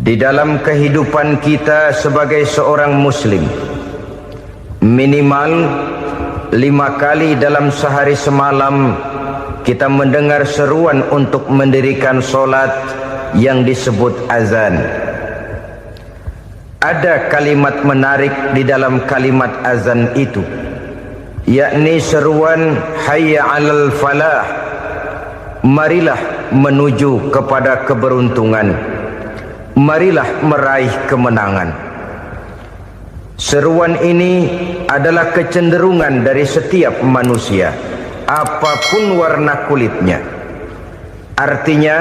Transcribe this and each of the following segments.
Di dalam kehidupan kita sebagai seorang muslim, minimal 5 kali dalam sehari semalam kita mendengar seruan untuk mendirikan solat yang disebut azan. Ada kalimat menarik di dalam kalimat azan itu, yakni seruan hayya 'alal falah, marilah menuju kepada keberuntungan, marilah meraih kemenangan. Seruan ini adalah kecenderungan dari setiap manusia, apapun warna kulitnya. Artinya,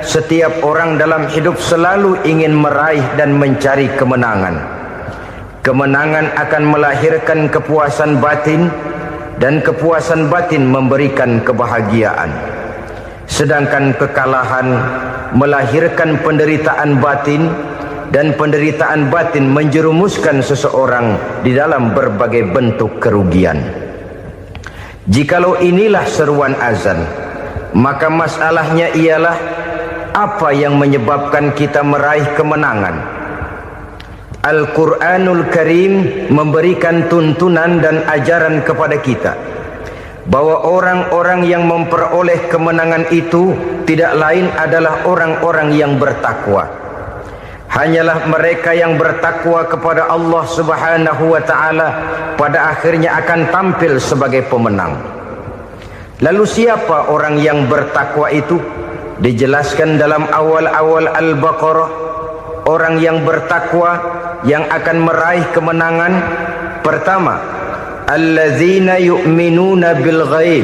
setiap orang dalam hidup selalu ingin meraih dan mencari kemenangan. Kemenangan akan melahirkan kepuasan batin, dan kepuasan batin memberikan kebahagiaan. Sedangkan kekalahan melahirkan penderitaan batin, dan penderitaan batin menjerumuskan seseorang di dalam berbagai bentuk kerugian. Jikalau inilah seruan azan, maka masalahnya ialah apa yang menyebabkan kita meraih kemenangan. Al-Quranul Karim memberikan tuntunan dan ajaran kepada kita bahwa orang-orang yang memperoleh kemenangan itu tidak lain adalah orang-orang yang bertakwa. Hanyalah mereka yang bertakwa kepada Allah Subhanahu wa ta'ala pada akhirnya akan tampil sebagai pemenang. Lalu siapa orang yang bertakwa itu? Dijelaskan dalam awal-awal Al-Baqarah, orang yang bertakwa yang akan meraih kemenangan. Pertama, allazina yu'minuna bil ghaib,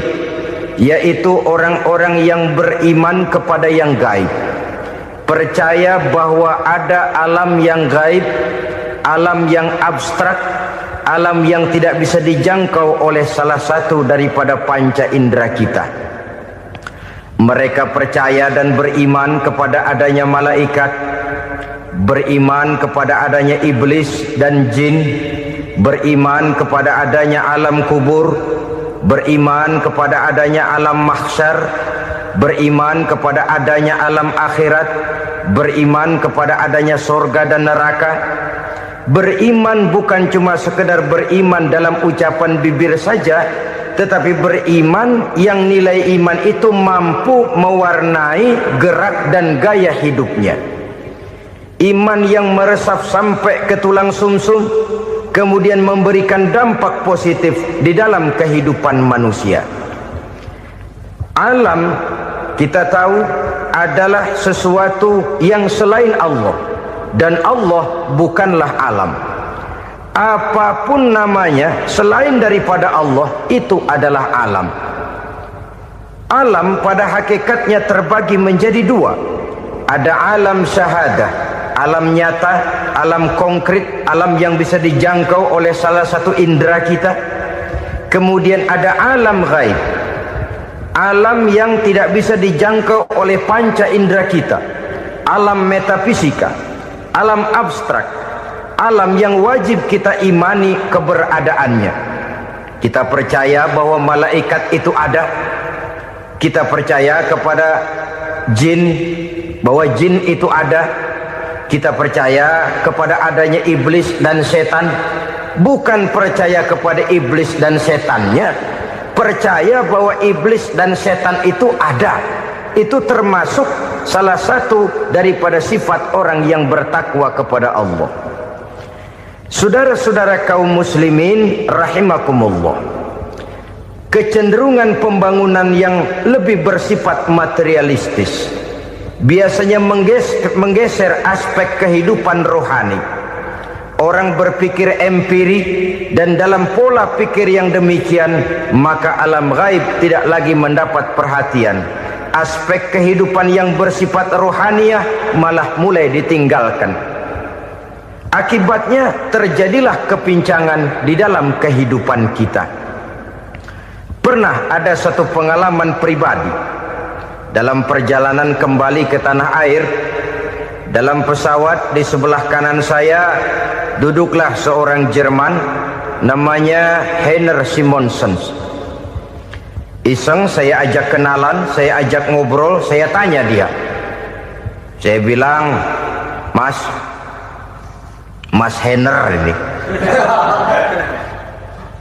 yaitu orang-orang yang beriman kepada yang gaib, percaya bahwa ada alam yang gaib, alam yang abstrak, alam yang tidak bisa dijangkau oleh salah satu daripada panca indera kita. Mereka percaya dan beriman kepada adanya malaikat, beriman kepada adanya iblis dan jin, beriman kepada adanya alam kubur, beriman kepada adanya alam mahsyar, beriman kepada adanya alam akhirat, beriman kepada adanya surga dan neraka. Beriman bukan cuma sekedar beriman dalam ucapan bibir saja, tetapi beriman yang nilai iman itu mampu mewarnai gerak dan gaya hidupnya. Iman yang meresap sampai ke tulang sumsum, kemudian memberikan dampak positif di dalam kehidupan manusia. Alam, kita tahu, adalah sesuatu yang selain Allah, dan Allah bukanlah alam. Apapun namanya selain daripada Allah, itu adalah alam. Alam pada hakikatnya terbagi menjadi dua. Ada alam syahadah, alam nyata, alam konkret, alam yang bisa dijangkau oleh salah satu indera kita. Kemudian ada alam ghaib, alam yang tidak bisa dijangkau oleh panca indera kita, alam metafisika, alam abstrak, alam yang wajib kita imani keberadaannya. Kita percaya bahwa malaikat itu ada, kita percaya kepada jin, bahwa jin itu ada, kita percaya kepada adanya iblis dan setan. Bukan percaya kepada iblis dan setannya, percaya bahwa iblis dan setan itu ada. Itu termasuk salah satu daripada sifat orang yang bertakwa kepada Allah. Saudara-saudara kaum muslimin rahimakumullah, kecenderungan pembangunan yang lebih bersifat materialistis biasanya menggeser aspek kehidupan rohani. Orang berpikir empirik, dan dalam pola pikir yang demikian, maka alam gaib tidak lagi mendapat perhatian. Aspek kehidupan yang bersifat rohaniah malah mulai ditinggalkan. Akibatnya terjadilah kepincangan di dalam kehidupan kita. Pernah ada satu pengalaman pribadi dalam perjalanan kembali ke tanah air. Dalam pesawat di sebelah kanan saya duduklah seorang Jerman, namanya Heiner Simonsen. Iseng saya ajak kenalan, saya ajak ngobrol, saya tanya dia. Saya bilang, Mas Henner ini.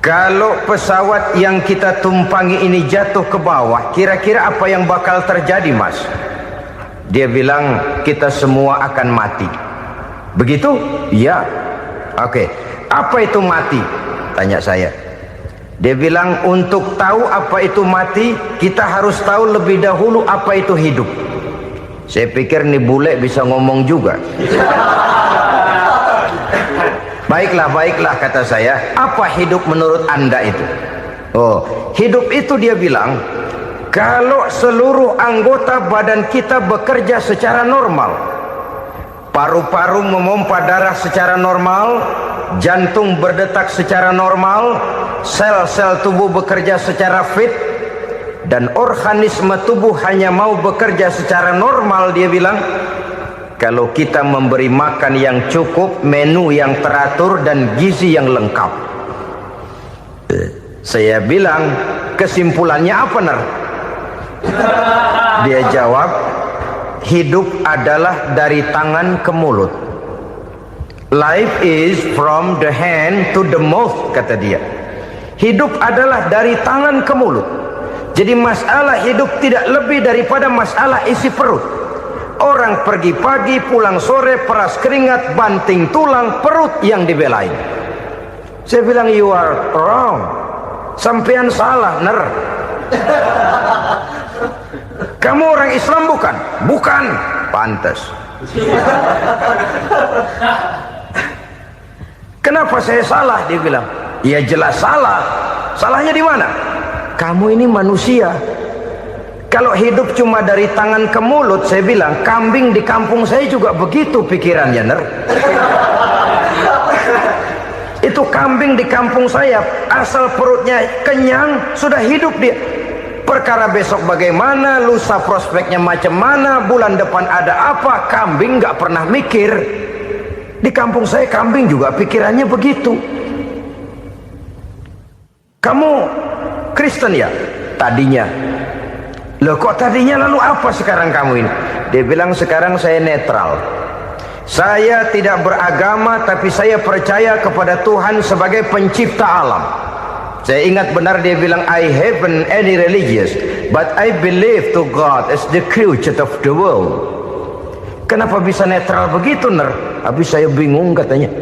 Kalau pesawat yang kita tumpangi ini jatuh ke bawah, kira-kira apa yang bakal terjadi, Mas? Dia bilang, kita semua akan mati. Begitu? Ya. Oke. Apa itu mati? Tanya saya. Dia bilang, untuk tahu apa itu mati, kita harus tahu lebih dahulu apa itu hidup. Saya pikir nih bule bisa ngomong juga. Baiklah kata saya. Apa hidup menurut Anda itu? Oh, hidup itu dia bilang, kalau seluruh anggota badan kita bekerja secara normal, paru-paru memompa darah secara normal, jantung berdetak secara normal, sel-sel tubuh bekerja secara fit, dan organisme tubuh hanya mau bekerja secara normal, dia bilang, kalau kita memberi makan yang cukup, menu yang teratur, dan gizi yang lengkap. Saya bilang, kesimpulannya apa, Ner? Dia jawab, hidup adalah dari tangan ke mulut. Life is from the hand to the mouth, kata dia. Hidup adalah dari tangan ke mulut. Jadi masalah hidup tidak lebih daripada masalah isi perut. Orang pergi pagi, pulang sore, peras keringat, banting tulang, perut yang dibelain. Saya bilang, you are wrong. Sampean salah, Ner. Kamu orang Islam bukan? Bukan. Pantas. Kenapa saya salah? Dia bilang, ya jelas salah. Salahnya di mana? Kamu ini manusia. Kalau hidup cuma dari tangan ke mulut, saya bilang, kambing di kampung saya juga begitu pikirannya, Ner. Itu kambing di kampung saya, asal perutnya kenyang, sudah hidup dia. Perkara besok bagaimana, lusa prospeknya macam mana, bulan depan ada apa, kambing nggak pernah mikir. Di kampung saya kambing juga pikirannya begitu. Kamu Kristen ya? Tadinya. Loh kok tadinya, lalu apa sekarang kamu ini? Dia bilang, sekarang saya netral. Saya tidak beragama, tapi saya percaya kepada Tuhan sebagai pencipta alam. Saya ingat benar dia bilang, I haven't any religious, but I believe to God as the creator of the world. Kenapa bisa netral begitu, Ner? Habis saya bingung katanya.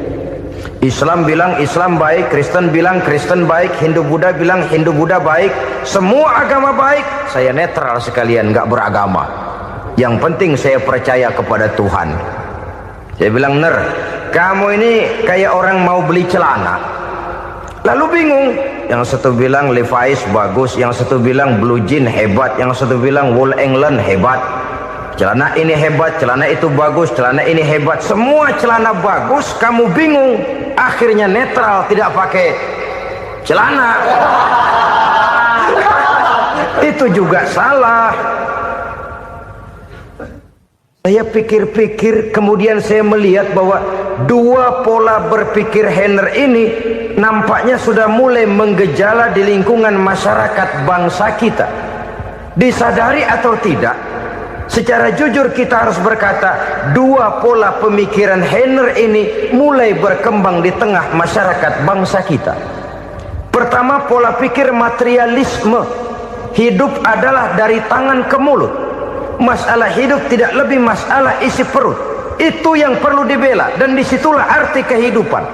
Islam bilang Islam baik, Kristen bilang Kristen baik, Hindu Buddha bilang Hindu Buddha baik, semua agama baik. Saya netral sekalian, nggak beragama. Yang penting saya percaya kepada Tuhan. Saya bilang, Ner, kamu ini kayak orang mau beli celana, lalu bingung. Yang satu bilang Levi's bagus, yang satu bilang Blue Jean hebat, yang satu bilang Wool England hebat. Celana ini hebat, celana itu bagus, celana ini hebat. Semua celana bagus, kamu bingung. Akhirnya netral, tidak pakai celana. Itu juga salah. Saya pikir-pikir, kemudian saya melihat bahwa dua pola berpikir Henner ini nampaknya sudah mulai menggejala di lingkungan masyarakat bangsa kita. Disadari atau tidak, secara jujur kita harus berkata, dua pola pemikiran Henner ini mulai berkembang di tengah masyarakat bangsa kita. Pertama, pola pikir materialisme. Hidup adalah dari tangan ke mulut. Masalah hidup tidak lebih masalah isi perut. Itu yang perlu dibela, dan disitulah arti kehidupan.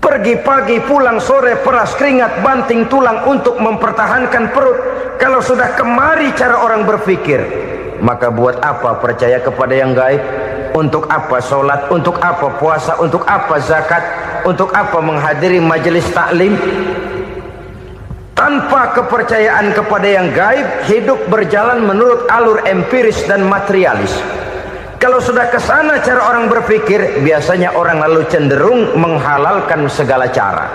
Pergi pagi, pulang sore, peras keringat, banting tulang untuk mempertahankan perut. Kalau sudah kemari cara orang berpikir, maka buat apa percaya kepada yang gaib? Untuk apa sholat? Untuk apa puasa? Untuk apa zakat? Untuk apa menghadiri majelis taklim? Tanpa kepercayaan kepada yang gaib, hidup berjalan menurut alur empiris dan materialis. Kalau sudah ke sana cara orang berpikir, biasanya orang lalu cenderung menghalalkan segala cara.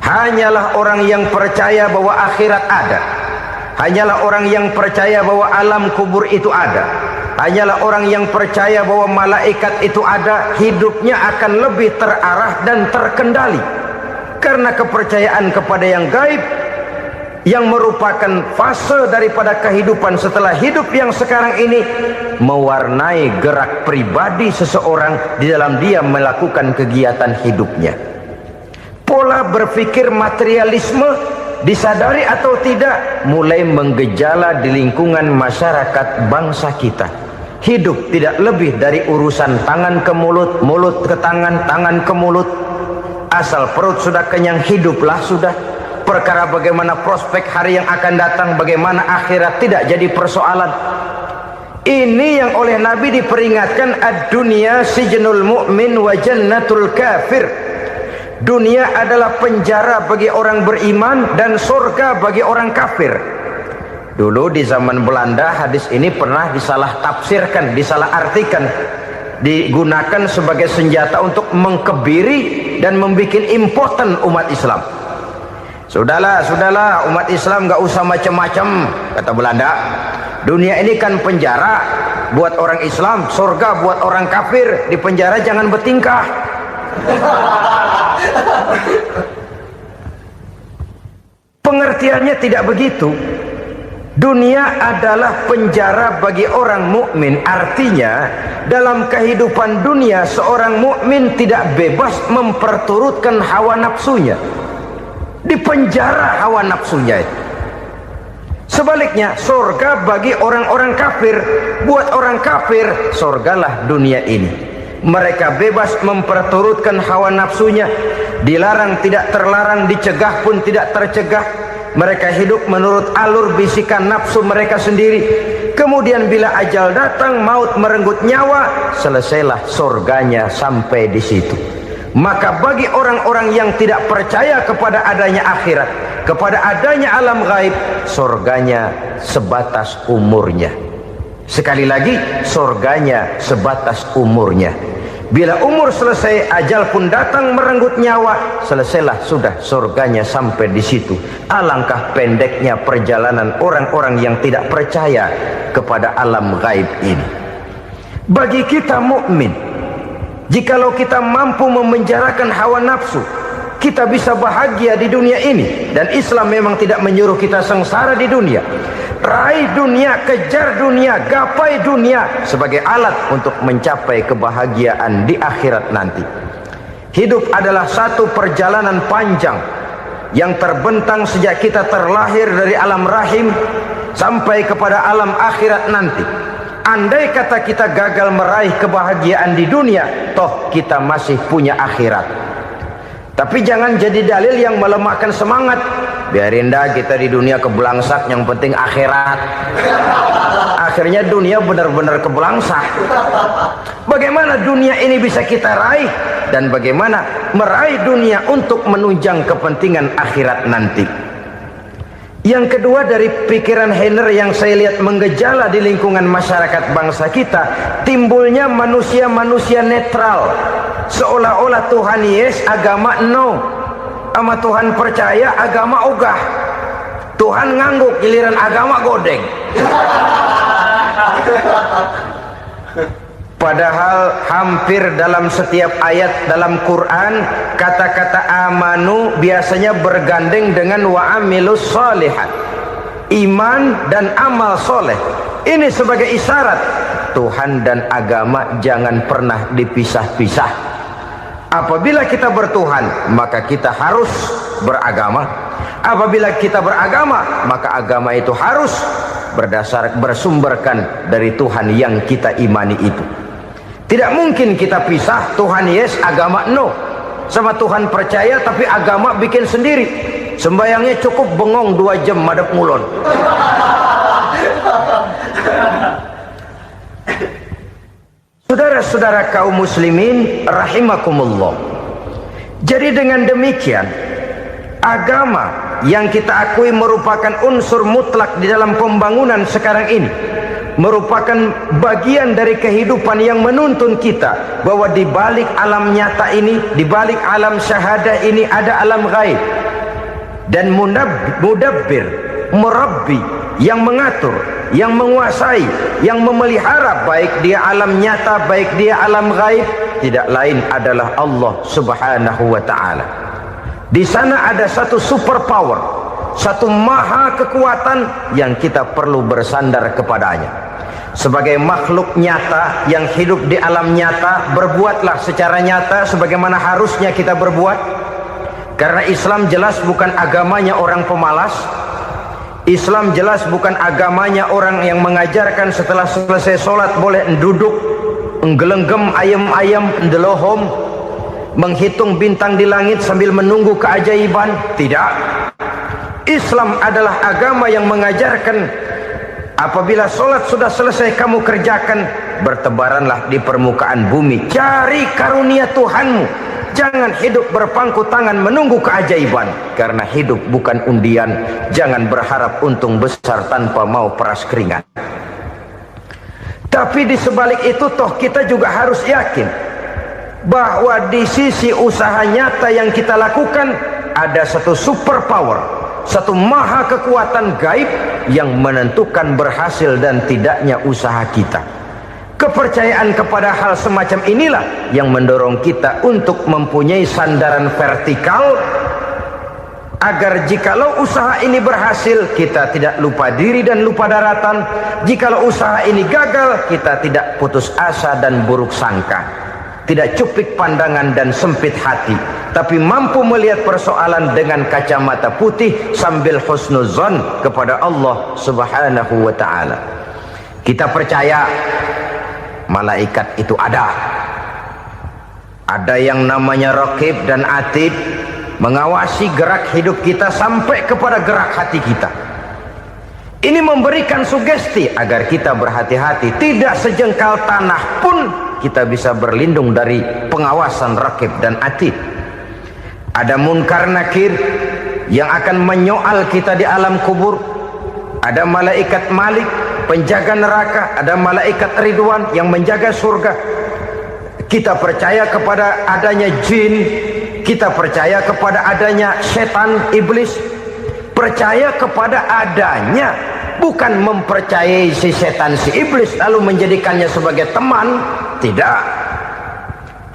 Hanyalah orang yang percaya bahwa akhirat ada, hanyalah orang yang percaya bahwa alam kubur itu ada, hanyalah orang yang percaya bahwa malaikat itu ada, hidupnya akan lebih terarah dan terkendali. Karena kepercayaan kepada yang gaib yang merupakan fase daripada kehidupan setelah hidup yang sekarang ini, mewarnai gerak pribadi seseorang di dalam dia melakukan kegiatan hidupnya. Pola berpikir materialisme, disadari atau tidak, mulai menggejala di lingkungan masyarakat bangsa kita. Hidup tidak lebih dari urusan tangan ke mulut, mulut ke tangan, tangan ke mulut. Asal perut sudah kenyang, hiduplah sudah. Perkara bagaimana prospek hari yang akan datang, bagaimana akhirat, tidak jadi persoalan. Ini yang oleh Nabi diperingatkan, ad-dunya sijnul mu'min wa jannatul kafir. Dunia adalah penjara bagi orang beriman dan surga bagi orang kafir. Dulu di zaman Belanda hadis ini pernah disalah tafsirkan, disalah artikan, digunakan sebagai senjata untuk mengkebiri dan membuat impoten umat Islam. Sudahlah umat Islam gak usah macam-macam, kata Belanda. Dunia ini kan penjara buat orang Islam, surga buat orang kafir. Di penjara jangan bertingkah. Pengertiannya tidak begitu. Dunia adalah penjara bagi orang mukmin. Artinya dalam kehidupan dunia seorang mukmin tidak bebas memperturutkan hawa nafsunya. Di penjara hawa nafsunya itu. Sebaliknya surga bagi orang-orang kafir. Buat orang kafir surgalah dunia ini. Mereka bebas memperturutkan hawa nafsunya. Dilarang tidak terlarang, dicegah pun tidak tercegah. Mereka hidup menurut alur bisikan nafsu mereka sendiri. Kemudian bila ajal datang, maut merenggut nyawa, selesailah surganya sampai di situ. Maka bagi orang-orang yang tidak percaya kepada adanya akhirat, kepada adanya alam gaib, surganya sebatas umurnya. Sekali lagi, surganya sebatas umurnya. Bila umur selesai, ajal pun datang merenggut nyawa, selesailah sudah surganya sampai di situ. Alangkah pendeknya perjalanan orang-orang yang tidak percaya kepada alam gaib ini. Bagi kita mukmin, jikalau kita mampu memenjarakan hawa nafsu, kita bisa bahagia di dunia ini. Dan Islam memang tidak menyuruh kita sengsara di dunia. Raih dunia, kejar dunia, gapai dunia sebagai alat untuk mencapai kebahagiaan di akhirat nanti. Hidup adalah satu perjalanan panjang yang terbentang sejak kita terlahir dari alam rahim sampai kepada alam akhirat nanti. Andai kata kita gagal meraih kebahagiaan di dunia, toh kita masih punya akhirat. Tapi jangan jadi dalil yang melemahkan semangat. Biarin dah kita di dunia kebelangsak, yang penting akhirat. Akhirnya dunia benar-benar kebelangsak. Bagaimana dunia ini bisa kita raih, dan bagaimana meraih dunia untuk menunjang kepentingan akhirat nanti. Yang kedua, dari pikiran Heiner yang saya lihat menggejala di lingkungan masyarakat bangsa kita, timbulnya manusia-manusia netral. Seolah-olah Tuhan yes, agama no. Sama Tuhan percaya, agama ogah. Tuhan ngangguk, giliran agama godeng. Padahal hampir dalam setiap ayat dalam Quran, kata-kata amanu biasanya bergandeng dengan wa amilus sholihat. Iman dan amal soleh. Ini sebagai isyarat Tuhan dan agama jangan pernah dipisah-pisah. Apabila kita bertuhan, maka kita harus beragama. Apabila kita beragama, maka agama itu harus bersumberkan dari Tuhan yang kita imani itu. Tidak mungkin kita pisah, Tuhan yes, agama no. Sama Tuhan percaya tapi agama bikin sendiri. Sembayangnya cukup bengong 2 jam madep ngulon. Saudara-saudara kaum muslimin rahimakumullah. Jadi dengan demikian, agama yang kita akui merupakan unsur mutlak di dalam pembangunan sekarang ini, merupakan bagian dari kehidupan yang menuntun kita bahwa di balik alam nyata ini, di balik alam syahadah ini ada alam gaib. Dan mudabbir, murabbi, yang mengatur, yang menguasai, yang memelihara baik dia alam nyata, baik dia alam gaib, tidak lain adalah Allah Subhanahu wa ta'ala. Di sana ada satu super power satu maha kekuatan yang kita perlu bersandar kepadanya. Sebagai makhluk nyata yang hidup di alam nyata, berbuatlah secara nyata sebagaimana harusnya kita berbuat. Karena Islam jelas bukan agamanya orang pemalas. Islam jelas bukan agamanya orang yang mengajarkan setelah selesai sholat boleh duduk, nggelenggem ayam-ayam, ndelohom, menghitung bintang di langit sambil menunggu keajaiban. Tidak. Islam adalah agama yang mengajarkan apabila sholat sudah selesai kamu kerjakan, bertebaranlah di permukaan bumi, cari karunia Tuhanmu. Jangan hidup berpangku tangan menunggu keajaiban. Karena hidup bukan undian. Jangan berharap untung besar tanpa mau peras keringat. Tapi di sebalik itu toh kita juga harus yakin bahwa di sisi usaha nyata yang kita lakukan ada satu super power, satu maha kekuatan gaib yang menentukan berhasil dan tidaknya usaha kita. Kepercayaan kepada hal semacam inilah yang mendorong kita untuk mempunyai sandaran vertikal, agar jikalau usaha ini berhasil kita tidak lupa diri dan lupa daratan. Jikalau usaha ini gagal kita tidak putus asa dan buruk sangka, tidak cupik pandangan dan sempit hati, tapi mampu melihat persoalan dengan kacamata putih sambil husnuzon kepada Allah Subhanahu wa ta'ala. Kita percaya malaikat itu ada yang namanya Raqib dan Atid, mengawasi gerak hidup kita sampai kepada gerak hati kita. Ini memberikan sugesti agar kita berhati-hati, tidak sejengkal tanah pun kita bisa berlindung dari pengawasan Raqib dan Atid. Ada Munkar Nakir yang akan menyoal kita di alam kubur. Ada malaikat Malik penjaga neraka, ada malaikat Ridwan yang menjaga surga. Kita percaya kepada adanya jin, kita percaya kepada adanya setan, iblis. Percaya kepada adanya, bukan mempercayai si setan, si iblis lalu menjadikannya sebagai teman. Tidak.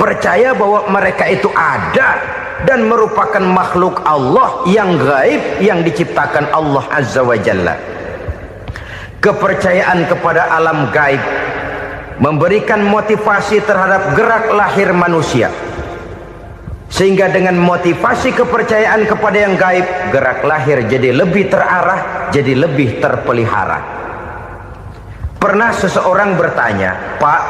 Percaya bahwa mereka itu ada dan merupakan makhluk Allah yang gaib yang diciptakan Allah Azza wa Jalla. Kepercayaan kepada alam gaib memberikan motivasi terhadap gerak lahir manusia, sehingga dengan motivasi kepercayaan kepada yang gaib, gerak lahir jadi lebih terarah, jadi lebih terpelihara. Pernah seseorang bertanya, "Pak,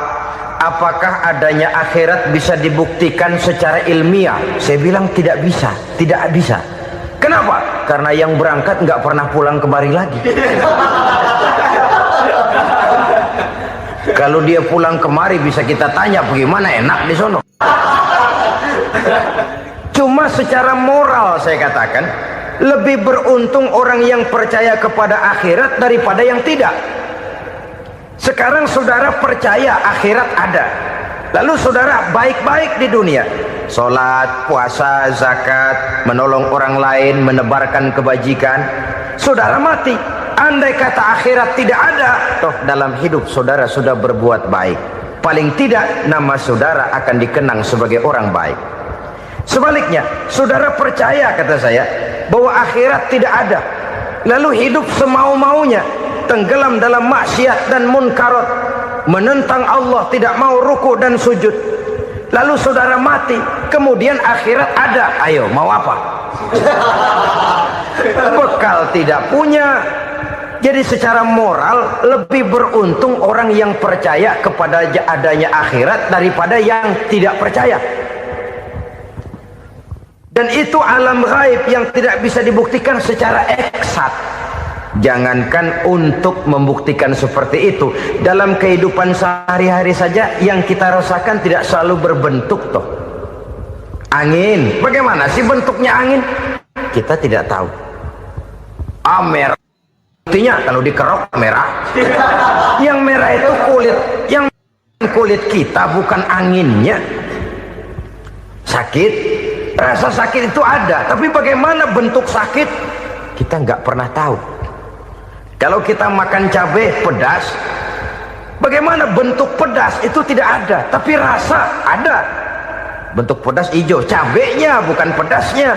apakah adanya akhirat bisa dibuktikan secara ilmiah?" Saya bilang tidak bisa, tidak bisa. Kenapa? Karena yang berangkat nggak pernah pulang kemari lagi. Kalau dia pulang kemari bisa kita tanya bagaimana enak di sono. Cuma secara moral saya katakan, lebih beruntung orang yang percaya kepada akhirat daripada yang tidak. Sekarang saudara percaya akhirat ada, lalu saudara baik-baik di dunia, sholat, puasa, zakat, menolong orang lain, menebarkan kebajikan. Saudara mati, andai kata akhirat tidak ada, toh dalam hidup saudara sudah berbuat baik, paling tidak nama saudara akan dikenang sebagai orang baik. Sebaliknya, saudara percaya, kata saya, bahwa akhirat tidak ada, lalu hidup semau-maunya, tenggelam dalam maksiat dan munkarat, menentang Allah, tidak mau ruku dan sujud, lalu saudara mati, kemudian akhirat ada, ayo mau apa? Bekal tidak punya. Jadi secara moral lebih beruntung orang yang percaya kepada adanya akhirat daripada yang tidak percaya. Dan itu alam gaib yang tidak bisa dibuktikan secara eksat. Jangankan untuk membuktikan seperti itu, dalam kehidupan sehari-hari saja yang kita rasakan tidak selalu berbentuk toh. Angin, bagaimana sih bentuknya angin? Kita tidak tahu. Merah, buktinya kalau dikerok merah. Yang merah itu kulit, yang kulit kita bukan anginnya. Sakit, rasa sakit itu ada, tapi bagaimana bentuk sakit kita nggak pernah tahu. Kalau kita makan cabai pedas, bagaimana bentuk pedas itu tidak ada, tapi rasa ada. Bentuk pedas hijau, cabenya bukan pedasnya.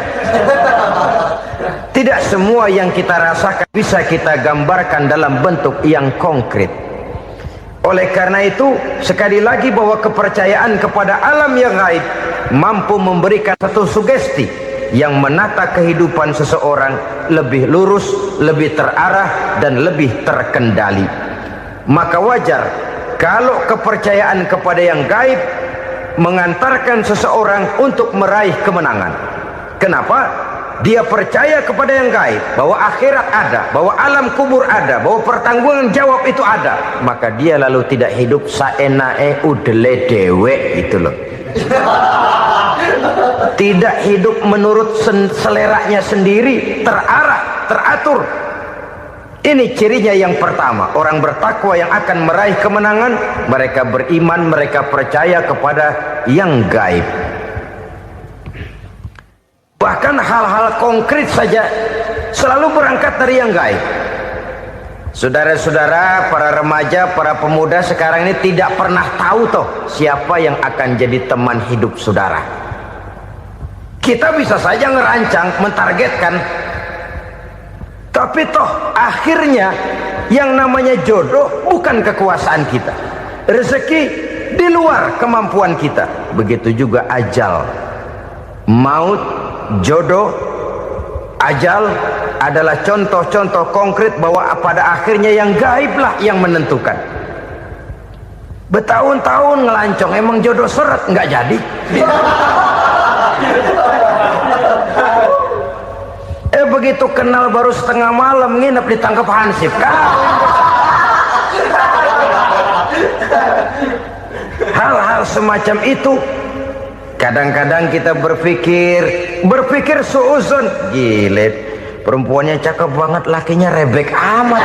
Tidak semua yang kita rasakan bisa kita gambarkan dalam bentuk yang konkret. Oleh karena itu, sekali lagi bahwa kepercayaan kepada alam yang gaib mampu memberikan satu sugesti yang menata kehidupan seseorang lebih lurus, lebih terarah, dan lebih terkendali. Maka wajar kalau kepercayaan kepada yang gaib mengantarkan seseorang untuk meraih kemenangan. Kenapa? Dia percaya kepada yang gaib, bahwa akhirat ada, bahwa alam kubur ada, bahwa pertanggungan jawab itu ada. Maka dia lalu tidak hidup saenae udele dewe gitu loh. Tidak hidup menurut seleranya sendiri, terarah, teratur. Ini cirinya yang pertama. Orang bertakwa yang akan meraih kemenangan, mereka beriman, mereka percaya kepada yang gaib. Bahkan hal-hal konkret saja selalu berangkat dari yang gaib. Saudara-saudara, para remaja, para pemuda sekarang ini tidak pernah tahu toh siapa yang akan jadi teman hidup saudara. Kita bisa saja ngerancang, mentargetkan, tapi toh akhirnya yang namanya jodoh bukan kekuasaan kita. Rezeki di luar kemampuan kita. Begitu juga ajal. Maut, jodoh, ajal adalah contoh-contoh konkret bahwa pada akhirnya yang gaiblah yang menentukan. Bertahun-tahun ngelancong, emang jodoh seret, nggak jadi. Begitu kenal baru setengah malam nginep ditangkap hansip kan. Hal-hal semacam itu kadang-kadang kita berpikir suuzon, gile, perempuannya cakep banget, lakinya rebek amat.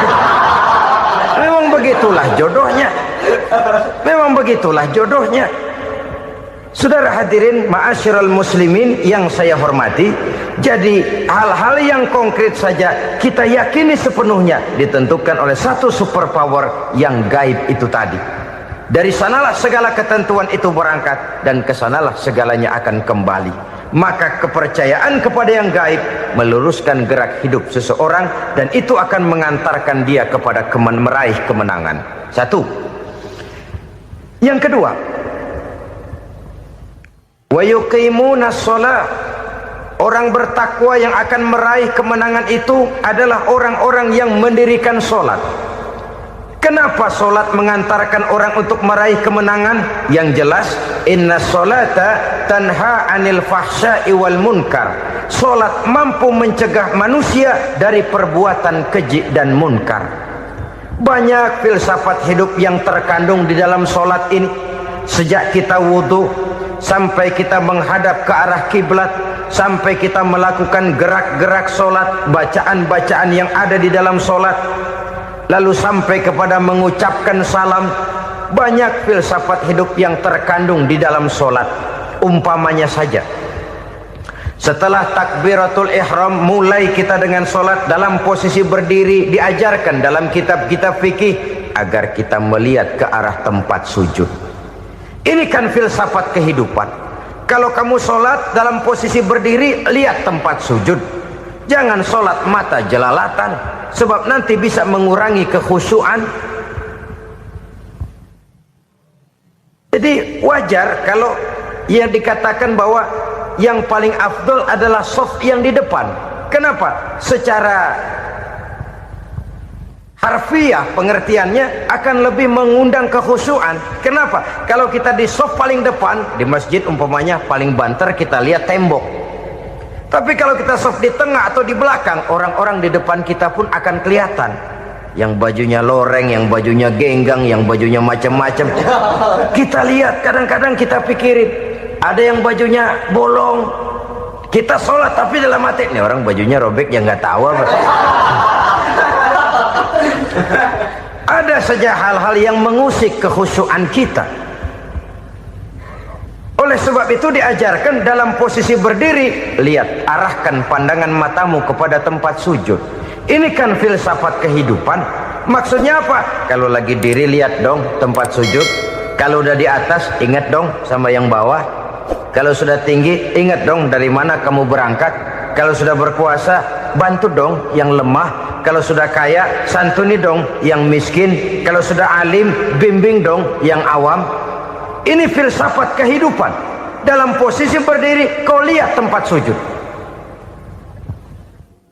Memang begitulah jodohnya. Memang begitulah jodohnya. Saudara hadirin ma'asyiral muslimin yang saya hormati, jadi hal-hal yang konkret saja kita yakini sepenuhnya ditentukan oleh satu superpower yang gaib itu tadi. Dari sanalah segala ketentuan itu berangkat dan kesanalah segalanya akan kembali. Maka kepercayaan kepada yang gaib meluruskan gerak hidup seseorang dan itu akan mengantarkan dia kepada meraih kemenangan. Satu. Yang kedua, wa yuqimuna shalah. Orang bertakwa yang akan meraih kemenangan itu adalah orang-orang yang mendirikan sholat. Kenapa sholat mengantarkan orang untuk meraih kemenangan? Yang jelas, inna sholata tanha anil fahsya'i wal munkar. Sholat mampu mencegah manusia dari perbuatan keji dan munkar. Banyak filsafat hidup yang terkandung di dalam sholat ini. Sejak kita wudhu sampai kita menghadap ke arah kiblat, sampai kita melakukan gerak-gerak sholat, bacaan-bacaan yang ada di dalam sholat, lalu sampai kepada mengucapkan salam. Banyak filsafat hidup yang terkandung di dalam sholat. Umpamanya saja, setelah takbiratul ihram mulai kita dengan sholat dalam posisi berdiri, diajarkan dalam kitab-kitab fikih agar kita melihat ke arah tempat sujud. Ini kan filsafat kehidupan. Kalau kamu sholat dalam posisi berdiri, lihat tempat sujud. Jangan sholat mata jelalatan, sebab nanti bisa mengurangi kekhusyuan. Jadi wajar kalau yang dikatakan bahwa yang paling afdol adalah shaf yang di depan. Kenapa? Secara harfiah pengertiannya akan lebih mengundang kekhusyuan. Kenapa? Kalau kita di shaf paling depan di masjid umpamanya paling banter kita lihat tembok. Tapi kalau kita shaf di tengah atau di belakang, orang-orang di depan kita pun akan kelihatan. Yang bajunya loreng, yang bajunya genggang, yang bajunya macam-macam. Kita lihat, kadang-kadang kita pikirin, ada yang bajunya bolong. Kita sholat tapi dalam hati, nih orang bajunya robek yang nggak tahu apa. Ada saja hal-hal yang mengusik kekhusyuan kita. Oleh sebab itu diajarkan dalam posisi berdiri, lihat, arahkan pandangan matamu kepada tempat sujud. Ini kan filsafat kehidupan. Maksudnya apa? Kalau lagi diri lihat dong tempat sujud. Kalau udah di atas ingat dong sama yang bawah. Kalau sudah tinggi, ingat dong dari mana kamu berangkat. Kalau sudah berkuasa, bantu dong yang lemah. Kalau sudah kaya, santuni dong yang miskin. Kalau sudah alim, bimbing dong yang awam. Ini filsafat kehidupan. Dalam posisi berdiri, kau lihat tempat sujud.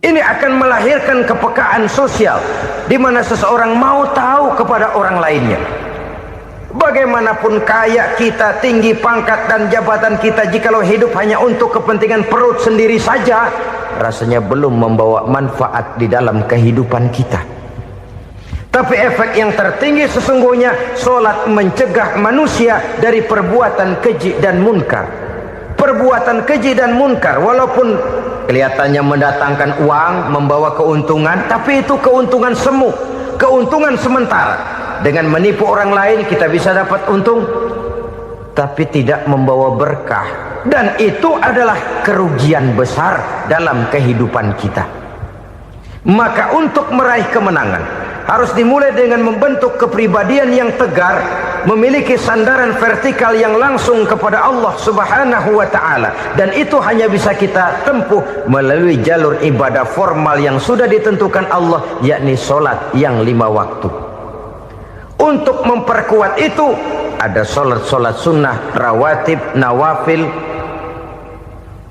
Ini akan melahirkan kepekaan sosial, di mana seseorang mau tahu kepada orang lainnya. Bagaimanapun kaya kita, tinggi pangkat dan jabatan kita, jikalau hidup hanya untuk kepentingan perut sendiri saja, rasanya belum membawa manfaat di dalam kehidupan kita. Tapi efek yang tertinggi sesungguhnya, solat mencegah manusia dari perbuatan keji dan munkar. Perbuatan keji dan munkar, walaupun kelihatannya mendatangkan uang, membawa keuntungan, tapi itu keuntungan semu, keuntungan sementara. Dengan menipu orang lain kita bisa dapat untung, tapi tidak membawa berkah, dan itu adalah kerugian besar dalam kehidupan kita. Maka untuk meraih kemenangan harus dimulai dengan membentuk kepribadian yang tegar, memiliki sandaran vertikal yang langsung kepada Allah Subhanahu wa ta'ala, dan itu hanya bisa kita tempuh melalui jalur ibadah formal yang sudah ditentukan Allah, yakni solat yang 5 waktu. Untuk memperkuat itu ada solat-solat sunnah, rawatib, nawafil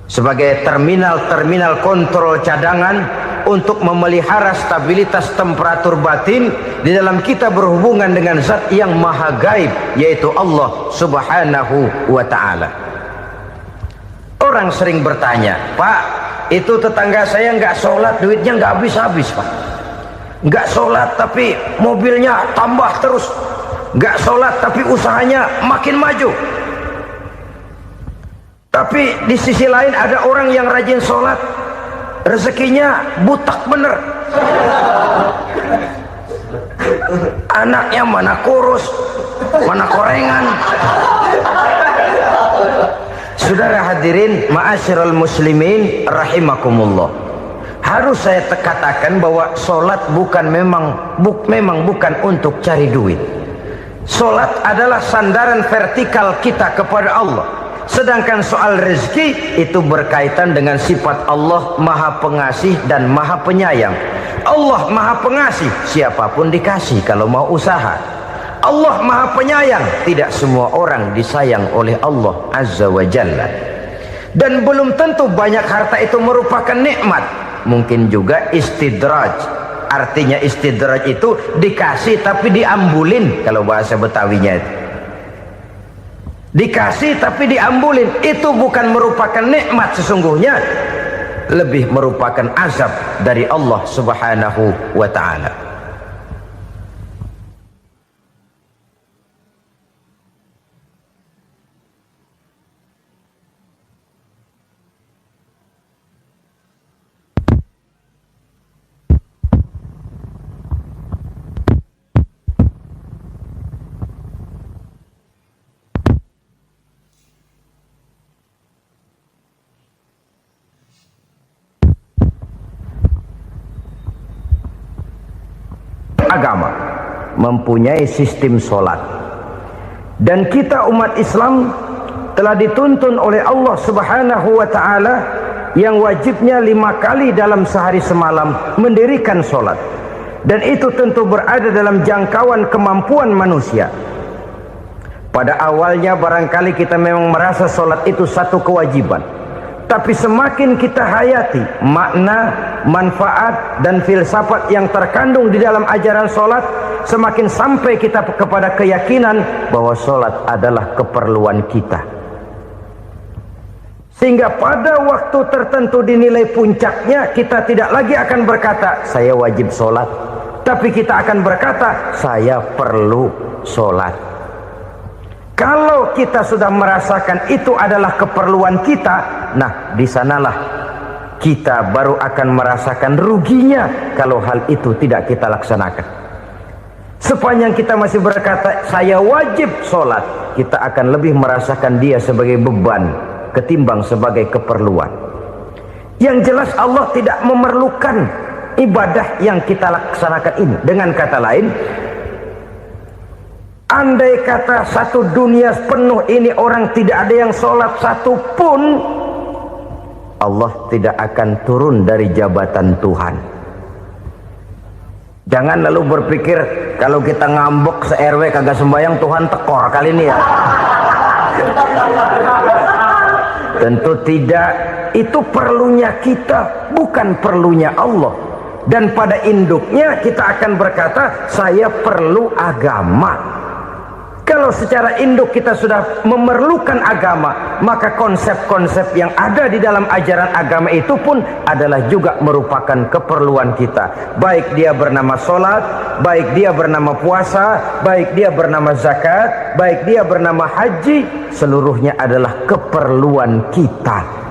sebagai terminal kontrol cadangan untuk memelihara stabilitas temperatur batin di dalam kita berhubungan dengan zat yang maha gaib, yaitu Allah Subhanahu wa ta'ala. Orang sering bertanya, Pak, itu tetangga saya nggak sholat, duitnya nggak habis-habis, Pak. Nggak sholat tapi mobilnya tambah terus. Nggak sholat tapi usahanya makin maju. Tapi di sisi lain ada orang yang rajin sholat, rezekinya butak bener. Anaknya mana kurus, mana korengan. Saudara hadirin ma'asyiral muslimin rahimakumullah. Harus saya katakan bahwa solat memang bukan untuk cari duit. Solat adalah sandaran vertikal kita kepada Allah. Sedangkan soal rezeki itu berkaitan dengan sifat Allah maha pengasih dan maha penyayang. Allah maha pengasih, siapapun dikasih kalau mau usaha. Allah maha penyayang, tidak semua orang disayang oleh Allah Azza wa Jalla. Dan belum tentu banyak harta itu merupakan nikmat. Mungkin juga istidraj. Artinya istidraj itu dikasih tapi diambulin, kalau bahasa Betawinya itu. Dikasih tapi diambulin, itu bukan merupakan nikmat sesungguhnya, lebih merupakan azab dari Allah Subhanahu wa ta'ala. Agama mempunyai sistem solat, dan kita umat Islam telah dituntun oleh Allah Subhanahu wa ta'ala yang wajibnya 5 kali dalam sehari semalam mendirikan solat, dan itu tentu berada dalam jangkauan kemampuan manusia. Pada awalnya barangkali kita memang merasa solat itu satu kewajiban, tapi semakin kita hayati makna, manfaat dan filsafat yang terkandung di dalam ajaran solat, semakin sampai kita kepada keyakinan bahwa solat adalah keperluan kita. Sehingga pada waktu tertentu dinilai puncaknya, kita tidak lagi akan berkata saya wajib solat, tapi kita akan berkata saya perlu solat. Kalau kita sudah merasakan itu adalah keperluan kita, nah di sanalah kita baru akan merasakan ruginya kalau hal itu tidak kita laksanakan. Sepanjang kita masih berkata saya wajib sholat, kita akan lebih merasakan dia sebagai beban ketimbang sebagai keperluan. Yang jelas Allah tidak memerlukan ibadah yang kita laksanakan ini. Dengan kata lain, Andai kata satu dunia penuh ini orang tidak ada yang sholat satu pun, Allah tidak akan turun dari jabatan Tuhan. Jangan lalu berpikir kalau kita ngambek se-RW kagak sembahyang Tuhan tekor kali ini ya. Tentu tidak. Itu perlunya kita, bukan perlunya Allah. Dan pada induknya kita akan berkata, saya perlu agama. Kalau secara induk kita sudah memerlukan agama, maka konsep-konsep yang ada di dalam ajaran agama itu pun adalah juga merupakan keperluan kita. Baik dia bernama sholat, baik dia bernama puasa, baik dia bernama zakat, baik dia bernama haji, seluruhnya adalah keperluan kita.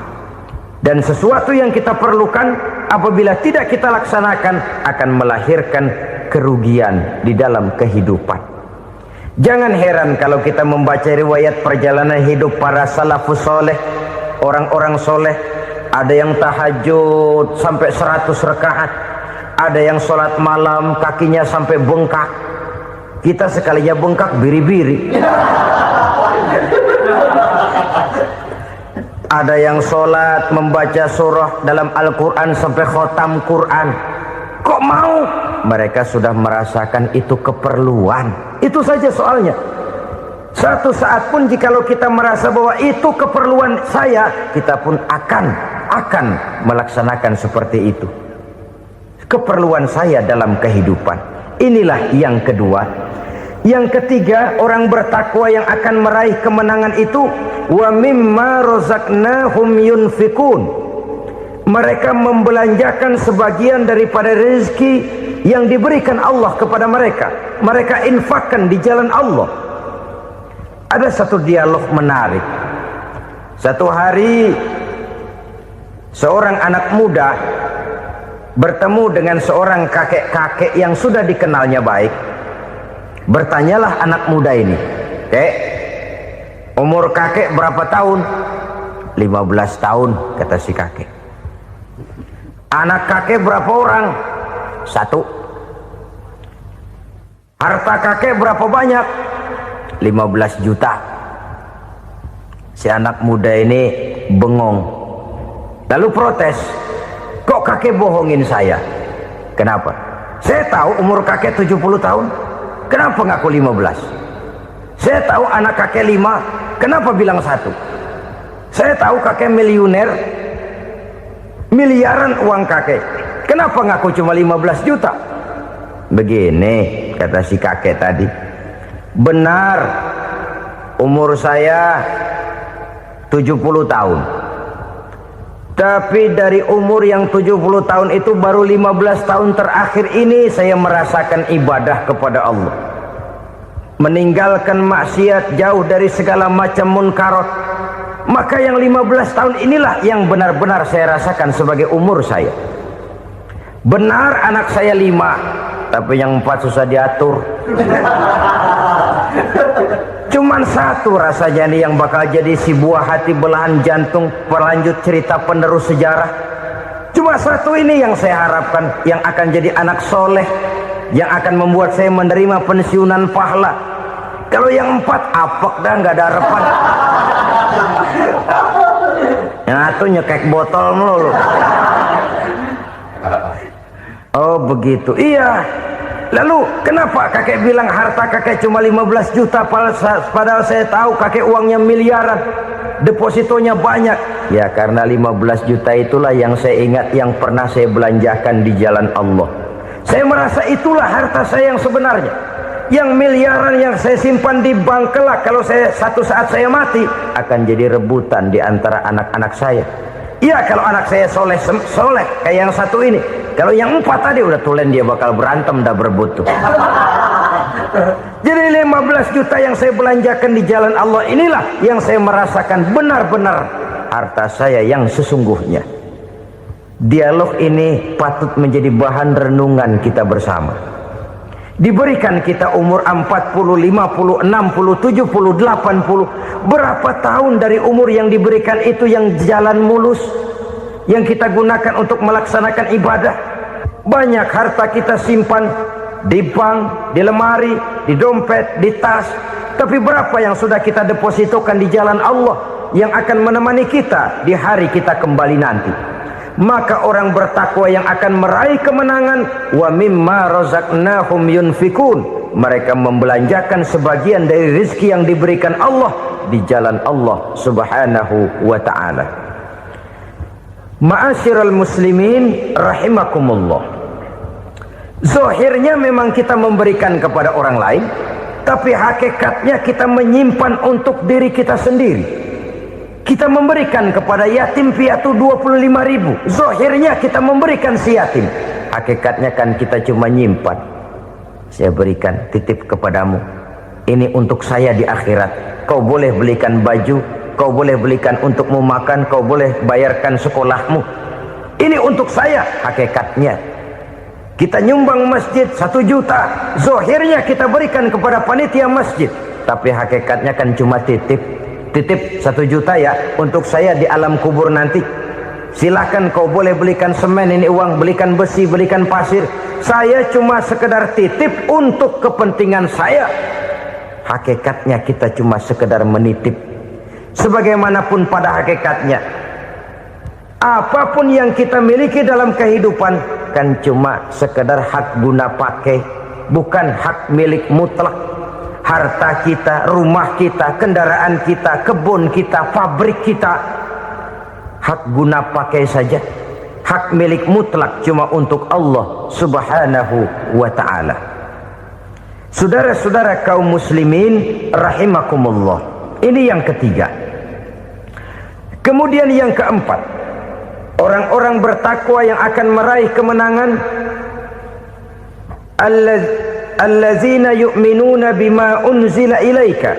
Dan sesuatu yang kita perlukan apabila tidak kita laksanakan akan melahirkan kerugian di dalam kehidupan. Jangan heran kalau kita membaca riwayat perjalanan hidup para salafus soleh, orang-orang soleh. Ada yang tahajud sampai 100 rakaat, ada yang sholat malam kakinya sampai bengkak. Kita sekalinya bengkak biri-biri. Ada yang sholat membaca surah dalam Al-Quran sampai khotam Quran. Kok mau? Mereka sudah merasakan itu keperluan. Itu saja soalnya. Satu saat pun jikalau kita merasa bahwa itu keperluan saya, kita pun akan melaksanakan seperti itu. Keperluan saya dalam kehidupan. Inilah yang kedua. Yang ketiga, orang bertakwa yang akan meraih kemenangan itu, wa mimma razaqnahum yunfikun. Mereka membelanjakan sebagian daripada rezeki yang diberikan Allah kepada mereka. Mereka infakkan di jalan Allah. Ada satu dialog menarik. Satu hari seorang anak muda bertemu dengan seorang kakek-kakek yang sudah dikenalnya baik. Bertanyalah anak muda ini, "Kek, umur kakek berapa tahun?" 15 tahun, kata si kakek. Anak kakek berapa orang? 1. Harta kakek berapa banyak? 15 juta. Si anak muda ini bengong. Lalu protes, "Kok kakek bohongin saya?" "Kenapa?" "Saya tahu umur kakek 70 tahun. Kenapa ngaku 15? Saya tahu anak kakek 5. Kenapa bilang 1? Saya tahu kakek miliuner, miliaran uang kakek. Kenapa ngaku cuma 15 juta? Begini, kata si kakek tadi. Benar, umur saya 70 tahun. Tapi dari umur yang 70 tahun itu baru 15 tahun terakhir ini saya merasakan ibadah kepada Allah. Meninggalkan maksiat, jauh dari segala macam munkarat. Maka yang 15 tahun inilah yang benar-benar saya rasakan sebagai umur saya. Benar anak saya 5, tapi yang 4 susah diatur. Cuman 1 rasanya nih yang bakal jadi si buah hati belahan jantung pelanjut cerita penerus sejarah. Cuma 1 ini yang saya harapkan, yang akan jadi anak soleh, yang akan membuat saya menerima pensiunan pahala. Kalau yang 4 apek dah, nggak ada harapan. Yang 1 nyekek botol melulu. Oh begitu, iya. Lalu kenapa kakek bilang harta kakek cuma 15 juta padahal saya tahu kakek uangnya miliaran, depositonya banyak? Ya karena 15 juta itulah yang saya ingat yang pernah saya belanjakan di jalan Allah. Saya merasa itulah harta saya yang sebenarnya. Yang miliaran yang saya simpan di bank kelak, kalau satu saat saya mati akan jadi rebutan di antara anak-anak saya. Iya kalau anak saya soleh kayak yang 1 ini. Kalau yang 4 tadi udah tulen dia bakal berantem dah berebut tuh. Jadi 15 juta yang saya belanjakan di jalan Allah inilah yang saya merasakan benar-benar harta saya yang sesungguhnya. Dialog ini patut menjadi bahan renungan kita bersama. Diberikan kita umur 40, 50, 60, 70, 80. Berapa tahun dari umur yang diberikan itu yang jalan mulus, yang kita gunakan untuk melaksanakan ibadah? Banyak harta kita simpan di bank, di lemari, di dompet, di tas. Tapi berapa yang sudah kita depositokan di jalan Allah yang akan menemani kita di hari kita kembali nanti? Maka orang bertakwa yang akan meraih kemenangan, wa mimma razaqnahum yunfikun, mereka membelanjakan sebagian dari rezeki yang diberikan Allah di jalan Allah subhanahu wa ta'ala. Ma'asyiral muslimin rahimakumullah, zahirnya memang kita memberikan kepada orang lain, tapi hakikatnya kita menyimpan untuk diri kita sendiri. Kita memberikan kepada yatim piatu 25.000, zahirnya kita memberikan si yatim, hakikatnya kan kita cuma nyimpan. Saya berikan, titip kepadamu, ini untuk saya di akhirat. Kau boleh belikan baju, kau boleh belikan untukmu makan, kau boleh bayarkan sekolahmu, ini untuk saya. Hakikatnya kita nyumbang masjid 1 juta, zahirnya kita berikan kepada panitia masjid, tapi hakikatnya kan cuma titip 1 juta ya, untuk saya di alam kubur nanti. Silahkan kau boleh belikan semen, ini uang, belikan besi, belikan pasir, saya cuma sekedar titip untuk kepentingan saya. Hakikatnya kita cuma sekedar menitip. Sebagaimanapun pada hakikatnya, apapun yang kita miliki dalam kehidupan kan cuma sekedar hak guna pakai, bukan hak milik mutlak. Harta kita, rumah kita, kendaraan kita, kebun kita, pabrik kita, hak guna pakai saja. Hak milik mutlak cuma untuk Allah subhanahu wa ta'ala. Saudara-saudara kaum muslimin rahimakumullah, ini yang ketiga. Kemudian yang keempat, orang-orang bertakwa yang akan meraih kemenangan, allazina yu'minuna bima unzila ilaika,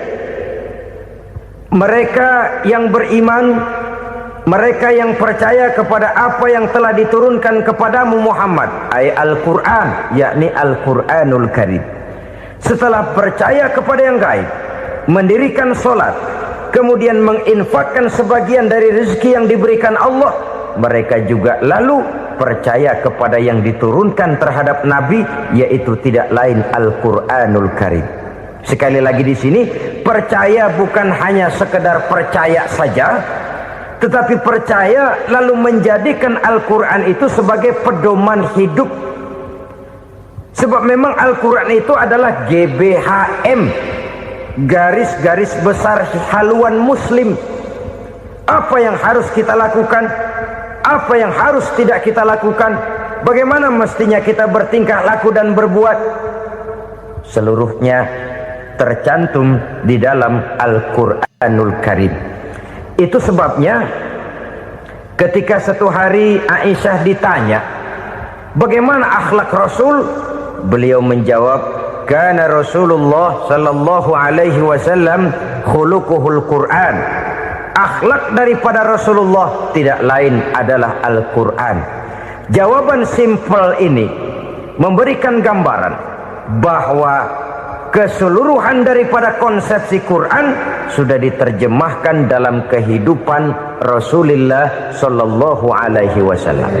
mereka yang beriman, mereka yang percaya kepada apa yang telah diturunkan kepadamu Muhammad, ay Al-Quran, yakni Al-Quranul Karim. Setelah percaya kepada yang gaib, mendirikan solat, kemudian menginfakkan sebagian dari rezeki yang diberikan Allah, mereka juga lalu percaya kepada yang diturunkan terhadap Nabi, yaitu tidak lain Al-Quranul Karim. Sekali lagi di sini, percaya bukan hanya sekedar percaya saja, tetapi percaya lalu menjadikan Al-Quran itu sebagai pedoman hidup. Sebab memang Al-Quran itu adalah GBHM, garis-garis besar haluan muslim. Apa yang harus kita lakukan, apa yang harus tidak kita lakukan, bagaimana mestinya kita bertingkah laku dan berbuat, seluruhnya tercantum di dalam Al-Quranul Karim. Itu sebabnya ketika satu hari Aisyah ditanya bagaimana akhlak Rasul, beliau menjawab, kana Rasulullah sallallahu alaihi wasallam khuluquhul Quran. Akhlak daripada Rasulullah tidak lain adalah Al-Quran. Jawaban simpel ini memberikan gambaran bahwa keseluruhan daripada konsepsi Quran sudah diterjemahkan dalam kehidupan Rasulullah sallallahu alaihi wasallam.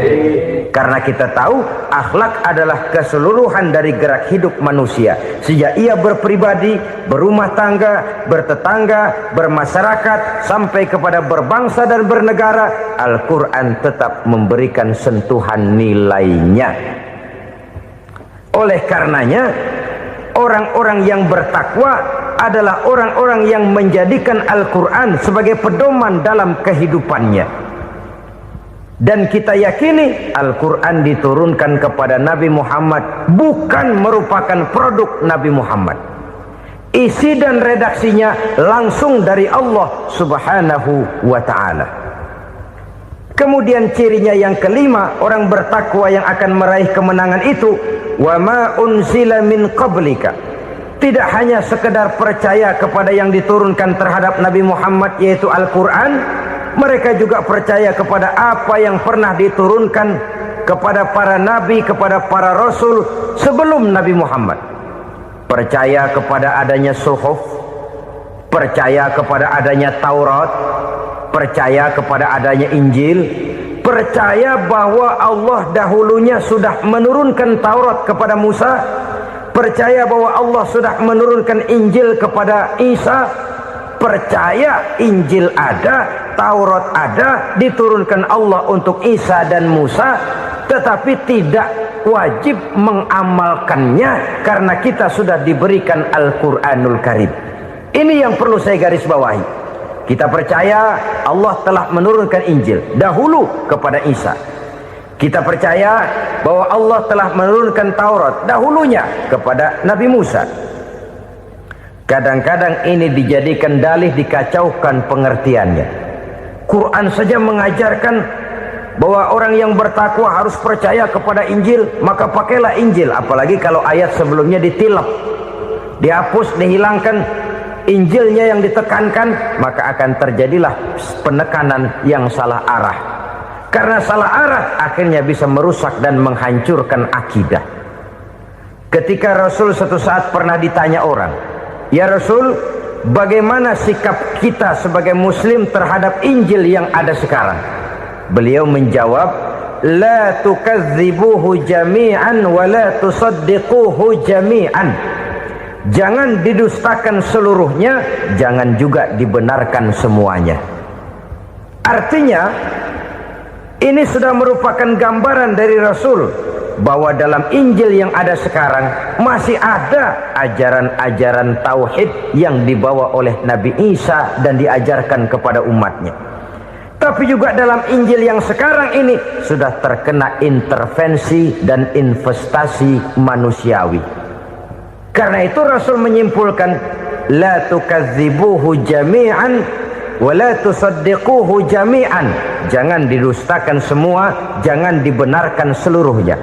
Karena kita tahu akhlak adalah keseluruhan dari gerak hidup manusia. Sejak ia berpribadi, berumah tangga, bertetangga, bermasyarakat, sampai kepada berbangsa dan bernegara, Al-Quran tetap memberikan sentuhan nilainya. Oleh karenanya, orang-orang yang bertakwa adalah orang-orang yang menjadikan Al-Quran sebagai pedoman dalam kehidupannya. Dan kita yakini Al-Quran diturunkan kepada Nabi Muhammad bukan merupakan produk Nabi Muhammad. Isi dan redaksinya langsung dari Allah subhanahu wa ta'ala. Kemudian cirinya yang kelima, orang bertakwa yang akan meraih kemenangan itu, wa ma unzila min qablika, tidak hanya sekedar percaya kepada yang diturunkan terhadap Nabi Muhammad yaitu Al-Quran, mereka juga percaya kepada apa yang pernah diturunkan kepada para nabi, kepada para rasul sebelum Nabi Muhammad. Percaya kepada adanya suhuf, percaya kepada adanya Taurat, percaya kepada adanya Injil, percaya bahwa Allah dahulunya sudah menurunkan Taurat kepada Musa, percaya bahwa Allah sudah menurunkan Injil kepada Isa, percaya Injil ada, Taurat ada, diturunkan Allah untuk Isa dan Musa, tetapi tidak wajib mengamalkannya karena kita sudah diberikan Al-Quranul Karim. Ini yang perlu saya garis bawahi. Kita percaya Allah telah menurunkan Injil dahulu kepada Isa. Kita percaya bahwa Allah telah menurunkan Taurat dahulunya kepada Nabi Musa. Kadang-kadang ini dijadikan dalih, dikacaukan pengertiannya. Quran saja mengajarkan bahwa orang yang bertakwa harus percaya kepada Injil, maka pakailah Injil. Apalagi kalau ayat sebelumnya ditilap, dihapus, dihilangkan, Injilnya yang ditekankan, maka akan terjadilah penekanan yang salah arah. Karena salah arah akhirnya bisa merusak dan menghancurkan akidah. Ketika Rasul suatu saat pernah ditanya orang, "Ya Rasul, bagaimana sikap kita sebagai muslim terhadap Injil yang ada sekarang?" Beliau menjawab, "La tukadzibuhu jami'an wa la tusaddiquhu jami'an." Jangan didustakan seluruhnya, jangan juga dibenarkan semuanya. Artinya, ini sudah merupakan gambaran dari Rasul bahwa dalam Injil yang ada sekarang masih ada ajaran-ajaran tauhid yang dibawa oleh Nabi Isa dan diajarkan kepada umatnya. Tapi juga dalam Injil yang sekarang ini sudah terkena intervensi dan investasi manusiawi. Karena itu Rasul menyimpulkan, la tukadzibuhu jami'an wa la tusaddiquhu jami'an. Jangan didustakan semua, jangan dibenarkan seluruhnya.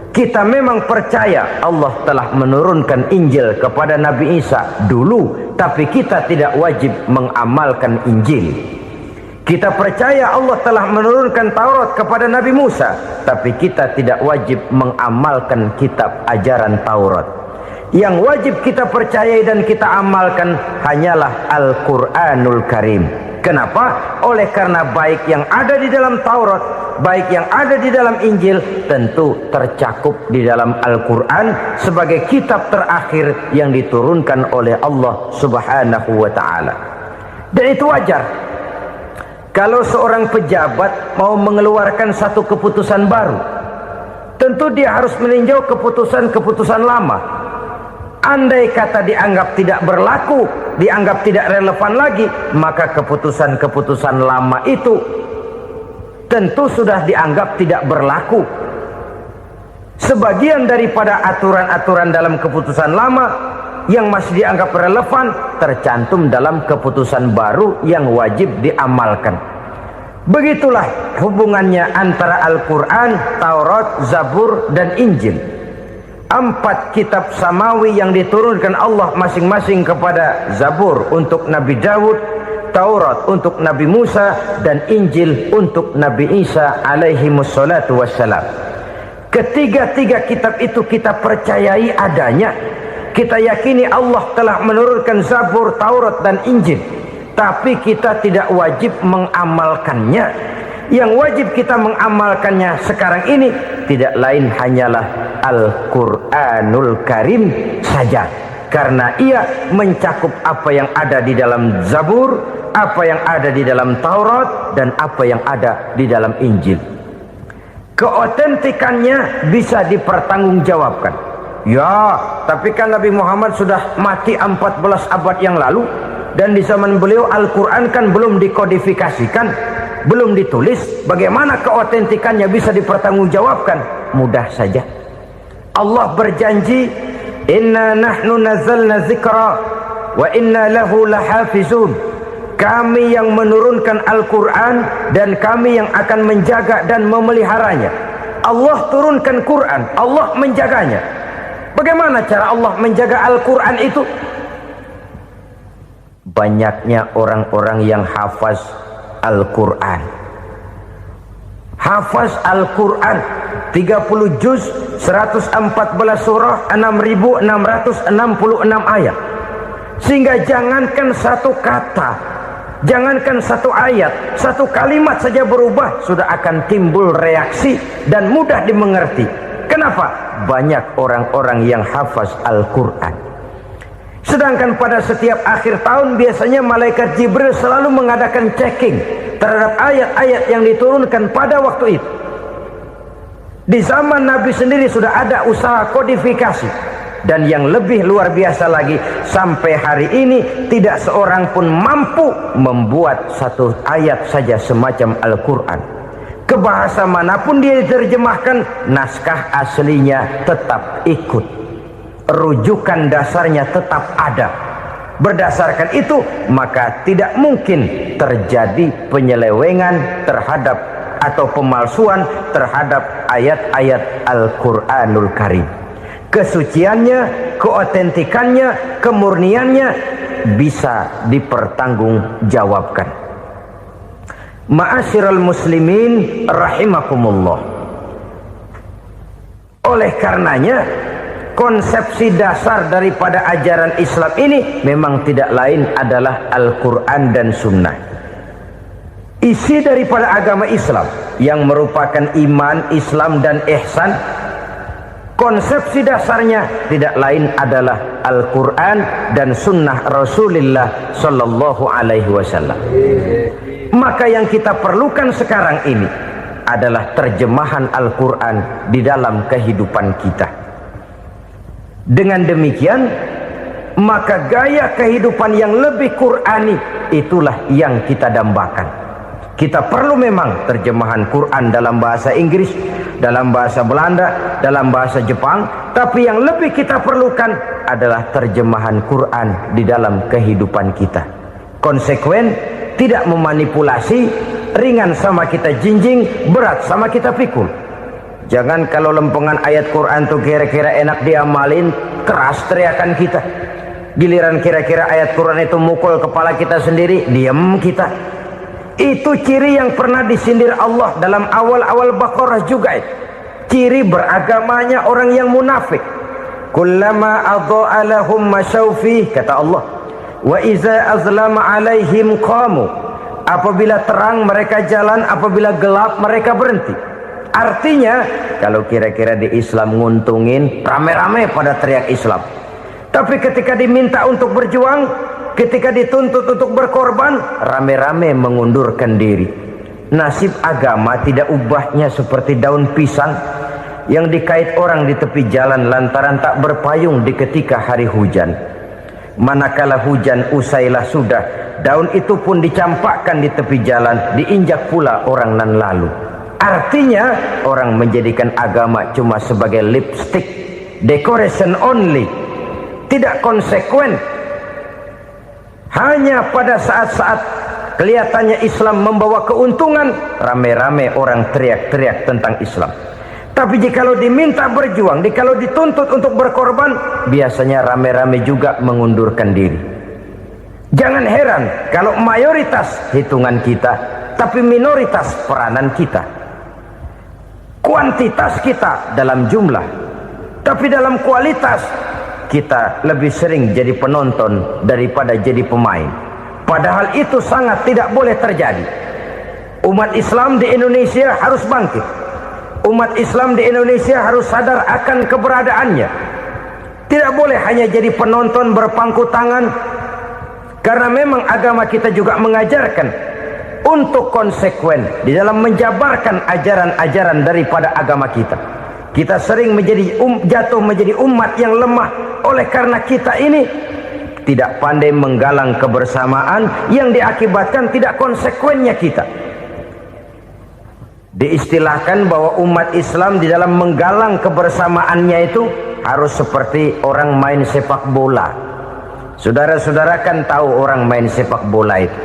Kita memang percaya Allah telah menurunkan Injil kepada Nabi Isa dulu, tapi kita tidak wajib mengamalkan Injil. Kita percaya Allah telah menurunkan Taurat kepada Nabi Musa, tapi kita tidak wajib mengamalkan kitab ajaran Taurat. Yang wajib kita percayai dan kita amalkan hanyalah Al-Quranul Karim. Kenapa? Oleh karena baik yang ada di dalam Taurat, baik yang ada di dalam Injil, tentu tercakup di dalam Al-Quran sebagai kitab terakhir yang diturunkan oleh Allah Subhanahu wa Ta'ala. Dan itu wajar. Kalau seorang pejabat mau mengeluarkan satu keputusan baru, tentu dia harus meninjau keputusan-keputusan lama. Andai kata dianggap tidak berlaku, dianggap tidak relevan lagi, maka keputusan-keputusan lama itu tentu sudah dianggap tidak berlaku. Sebagian daripada aturan-aturan dalam keputusan lama yang masih dianggap relevan tercantum dalam keputusan baru yang wajib diamalkan. Begitulah hubungannya antara Al-Quran, Taurat, Zabur, dan Injil. 4 kitab samawi yang diturunkan Allah masing-masing kepada Zabur untuk Nabi Daud, Taurat untuk Nabi Musa, dan Injil untuk Nabi Isa alaihi wassalatu wassalam. Ketiga-tiga kitab itu kita percayai adanya. Kita yakini Allah telah menurunkan Zabur, Taurat, dan Injil, tapi kita tidak wajib mengamalkannya. Yang wajib kita mengamalkannya sekarang ini tidak lain hanyalah Al-Quranul Karim saja, karena ia mencakup apa yang ada di dalam Zabur, apa yang ada di dalam Taurat, dan apa yang ada di dalam Injil. Keotentikannya bisa dipertanggungjawabkan. Ya, tapi kan Nabi Muhammad sudah mati 14 abad yang lalu, dan di zaman beliau Al-Quran kan belum dikodifikasikan, belum ditulis. Bagaimana keotentikannya bisa dipertanggungjawabkan? Mudah saja. Allah berjanji, "Inna nahnu nazzalna dzikra wa inna lahu lahafizun." Kami yang menurunkan Al-Quran dan kami yang akan menjaga dan memeliharanya. Allah turunkan Quran, Allah menjaganya. Bagaimana cara Allah menjaga Al-Quran itu? Banyaknya orang-orang yang hafaz Al-Quran. Hafaz Al-Quran 30 juz, 114 surah, 6.666 ayat. Sehingga jangankan satu kata, jangankan satu ayat, satu kalimat saja berubah sudah akan timbul reaksi dan mudah dimengerti. Kenapa? Banyak orang-orang yang hafaz Al-Quran. Sedangkan pada setiap akhir tahun biasanya malaikat Jibril selalu mengadakan checking terhadap ayat-ayat yang diturunkan pada waktu itu. Di zaman Nabi sendiri sudah ada usaha kodifikasi. Dan yang lebih luar biasa lagi, sampai hari ini tidak seorang pun mampu membuat satu ayat saja semacam Al-Quran. Ke bahasa manapun dia diterjemahkan, naskah aslinya tetap ikut, rujukan dasarnya tetap ada. Berdasarkan itu, maka tidak mungkin terjadi penyelewengan terhadap atau pemalsuan terhadap ayat-ayat Al-Quranul Karim. Kesuciannya, keotentikannya, kemurniannya bisa dipertanggungjawabkan. Ma'asyiral muslimin rahimakumullah. Oleh karenanya, konsepsi dasar daripada ajaran Islam ini memang tidak lain adalah Al-Quran dan Sunnah. Isi daripada agama Islam yang merupakan iman, Islam dan ihsan, konsepsi dasarnya tidak lain adalah Al-Quran dan Sunnah Rasulullah Sallallahu Alaihi Wasallam. Maka yang kita perlukan sekarang ini adalah terjemahan Al-Quran di dalam kehidupan kita. Dengan demikian, maka gaya kehidupan yang lebih Qurani itulah yang kita dambakan. Kita perlu memang terjemahan Quran dalam bahasa Inggris, dalam bahasa Belanda, dalam bahasa Jepang, tapi yang lebih kita perlukan adalah terjemahan Quran di dalam kehidupan kita. Konsekuen, tidak memanipulasi, ringan sama kita jinjing, berat sama kita pikul. Jangan kalau lempengan ayat Quran tuh kira-kira enak diamalin, keras teriakan kita. Giliran kira-kira ayat Quran itu mukul kepala kita sendiri, diam kita. Itu ciri yang pernah disindir Allah dalam awal-awal Baqarah juga itu. Ciri beragamanya orang yang munafik. Kullama adha'a lahum masyawfih, kata Allah. Wa iza azlama alaihim qamu. Apabila terang mereka jalan, apabila gelap mereka berhenti. Artinya, kalau kira-kira di Islam nguntungin, rame-rame pada teriak Islam. Tapi ketika diminta untuk berjuang, ketika dituntut untuk berkorban, rame-rame mengundurkan diri. Nasib agama tidak ubahnya seperti daun pisang yang dikait orang di tepi jalan lantaran tak berpayung di ketika hari hujan. Manakala hujan usailah sudah, daun itu pun dicampakkan di tepi jalan, diinjak pula orang nan lalu. Artinya, orang menjadikan agama cuma sebagai lipstick, decoration only, tidak konsekuen. Hanya pada saat-saat kelihatannya Islam membawa keuntungan, rame-rame orang teriak-teriak tentang Islam. Tapi jikalau diminta berjuang, jikalau dituntut untuk berkorban, biasanya rame-rame juga mengundurkan diri. Jangan heran kalau mayoritas hitungan kita, tapi minoritas peranan kita. Kuantitas kita dalam jumlah, tapi dalam kualitas kita lebih sering jadi penonton daripada jadi pemain. Padahal itu sangat tidak boleh terjadi. Umat Islam di Indonesia harus bangkit. Umat Islam di Indonesia harus sadar akan keberadaannya. Tidak boleh hanya jadi penonton berpangku tangan. Karena memang agama kita juga mengajarkan untuk konsekuen di dalam menjabarkan ajaran-ajaran daripada agama kita. Kita sering jatuh menjadi umat yang lemah. Oleh karena kita ini tidak pandai menggalang kebersamaan yang diakibatkan tidak konsekuennya kita. Diistilahkan bahwa umat Islam di dalam menggalang kebersamaannya itu harus seperti orang main sepak bola. Saudara-saudara kan tahu orang main sepak bola itu.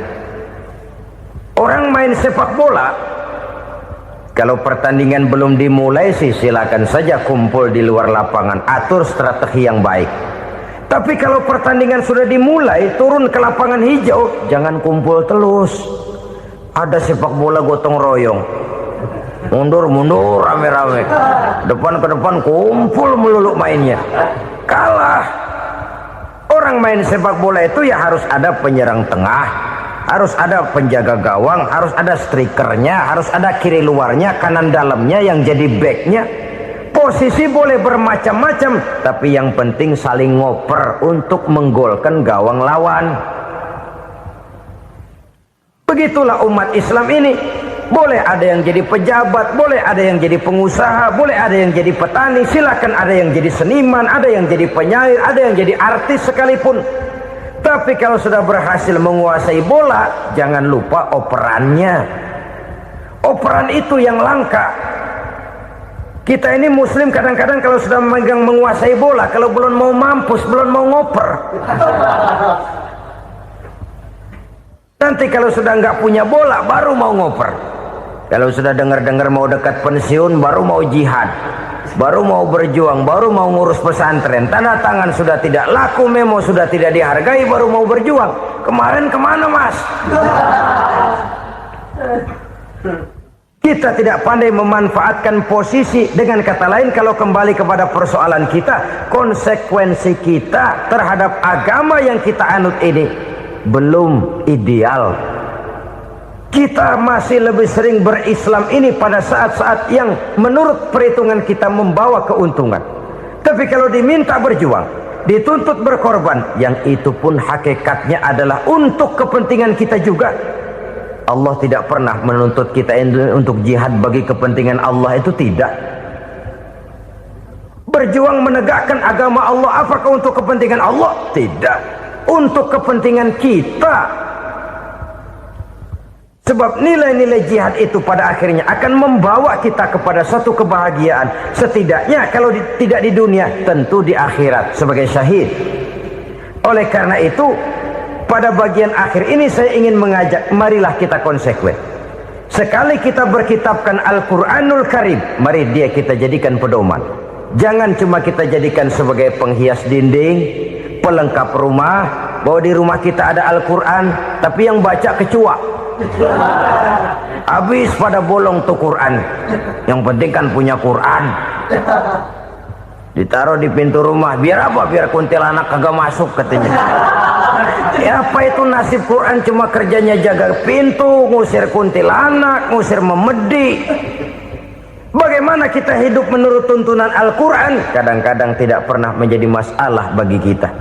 Orang main sepak bola, kalau pertandingan belum dimulai sih silakan saja kumpul di luar lapangan, atur strategi yang baik. Tapi kalau pertandingan sudah dimulai, turun ke lapangan hijau, jangan kumpul terus. Ada sepak bola gotong royong, mundur-mundur rame-rame, depan ke depan kumpul melulu mainnya. Kalah. Orang main sepak bola itu ya harus ada penyerang tengah, harus ada penjaga gawang, harus ada strikernya, harus ada kiri luarnya, kanan dalamnya yang jadi backnya. Posisi boleh bermacam-macam, tapi yang penting saling ngoper untuk menggolkan gawang lawan. Begitulah umat Islam ini. Boleh ada yang jadi pejabat, boleh ada yang jadi pengusaha, boleh ada yang jadi petani, silakan ada yang jadi seniman, ada yang jadi penyair, ada yang jadi artis sekalipun. Tapi kalau sudah berhasil menguasai bola, jangan lupa operannya. Operan itu yang langka. Kita ini muslim kadang-kadang kalau sudah memegang menguasai bola, kalau belum mau mampus, belum mau ngoper. Nanti kalau sudah nggak punya bola, baru mau ngoper. Kalau sudah dengar-dengar mau dekat pensiun, baru mau jihad, baru mau berjuang, baru mau ngurus pesantren. Tanda tangan sudah tidak laku, memo sudah tidak dihargai, baru mau berjuang. Kemarin kemana, Mas? Kita tidak pandai memanfaatkan posisi. Dengan kata lain, kalau kembali kepada persoalan kita, konsekuensi kita terhadap agama yang kita anut ini belum ideal. Kita masih lebih sering berislam ini pada saat-saat yang menurut perhitungan kita membawa keuntungan. Tapi kalau diminta berjuang, dituntut berkorban, yang itu pun hakikatnya adalah untuk kepentingan kita juga. Allah tidak pernah menuntut kita untuk jihad bagi kepentingan Allah, itu tidak. Berjuang menegakkan agama Allah, apakah untuk kepentingan Allah? Tidak. Untuk kepentingan kita. Sebab nilai-nilai jihad itu pada akhirnya akan membawa kita kepada satu kebahagiaan. Setidaknya kalau tidak di dunia, tentu di akhirat sebagai syahid. Oleh karena itu, pada bagian akhir ini saya ingin mengajak, marilah kita konsekuen. Sekali kita berkitabkan Al-Quranul Karim, mari dia kita jadikan pedoman. Jangan cuma kita jadikan sebagai penghias dinding, pelengkap rumah, bahwa di rumah kita ada Al-Quran, tapi yang baca kecoa. Habis pada bolong tuh Quran. Yang penting kan punya Quran. Ditaruh di pintu rumah, biar apa? Biar kuntilanak kagak masuk katanya. Ya apa itu nasib Quran, cuma kerjanya jaga pintu, ngusir kuntilanak, ngusir memedi. Bagaimana kita hidup menurut tuntunan Al-Quran? Kadang-kadang tidak pernah menjadi masalah bagi kita.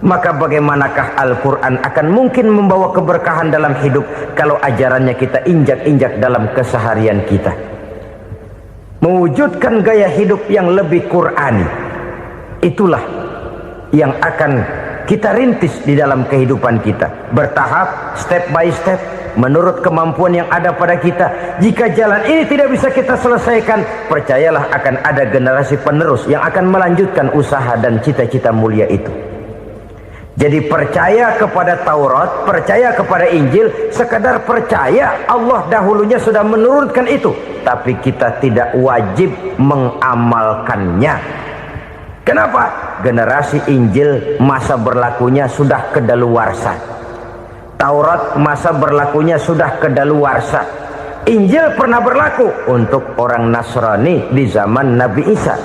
Maka bagaimanakah Al-Quran akan mungkin membawa keberkahan dalam hidup kalau ajarannya kita injak-injak dalam keseharian kita? Mewujudkan gaya hidup yang lebih Qurani, itulah yang akan kita rintis di dalam kehidupan kita, bertahap, step by step, menurut kemampuan yang ada pada kita. Jika jalan ini tidak bisa kita selesaikan, percayalah akan ada generasi penerus yang akan melanjutkan usaha dan cita-cita mulia itu. Jadi percaya kepada Taurat, percaya kepada Injil, sekadar percaya Allah dahulunya sudah menurunkan itu, tapi kita tidak wajib mengamalkannya. Kenapa? Generasi Injil masa berlakunya sudah kedaluarsa. Taurat masa berlakunya sudah kedaluarsa. Injil pernah berlaku untuk orang Nasrani di zaman Nabi Isa.